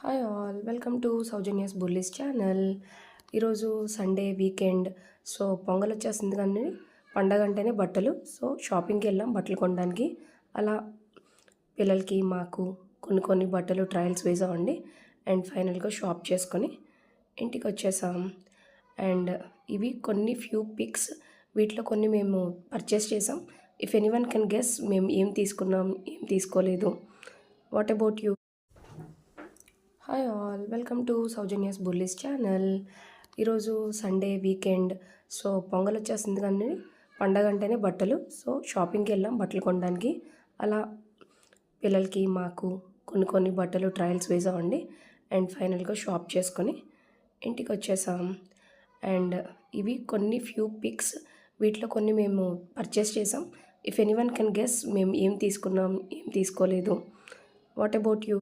Hi all welcome to Soujanya's bullies channel. ఈరోజు Sunday weekend. So Pongal వచ్చేస్తుంది కానీ పండగ అంటేనే బట్టలు. సో షాపింగ్కి వెళ్ళాం బట్టలు కొనడానికి. అలా పిల్లలకి మాకు కొన్ని బట్టలు ట్రయల్స్ వేసామండి. అండ్ ఫైనల్గా షాప్ చేసుకొని ఇంటికి వచ్చేసాం. అండ్ ఇవి కొన్ని ఫ్యూ పిక్స్. వీటిలో కొన్ని మేము పర్చేస్ చేసాం. ఇఫ్ ఎనీవన్ కెన్ గెస్ మేము ఏం తీసుకున్నాం ఏం తీసుకోలేదు. What about you? Hi all welcome to Soujanya's bullies channel. ఈరోజు సండే వీకెండ్. సో పొంగల్ వచ్చేస్తుంది కానీ పండగ అంటేనే బట్టలు. సో షాపింగ్కి వెళ్ళాం బట్టలు కొనడానికి. అలా పిల్లలకి మాకు కొన్ని బట్టలు ట్రయల్స్ వేసామండి. అండ్ ఫైనల్గా షాప్ చేసుకొని ఇంటికి వచ్చేసాం. అండ్ ఇవి కొన్ని ఫ్యూ పిక్స్. వీటిలో కొన్ని మేము పర్చేస్ చేసాం. ఇఫ్ ఎనీవన్ కెన్ గెస్ మేము ఏం తీసుకున్నాం ఏం తీసుకోలేదు. What about you?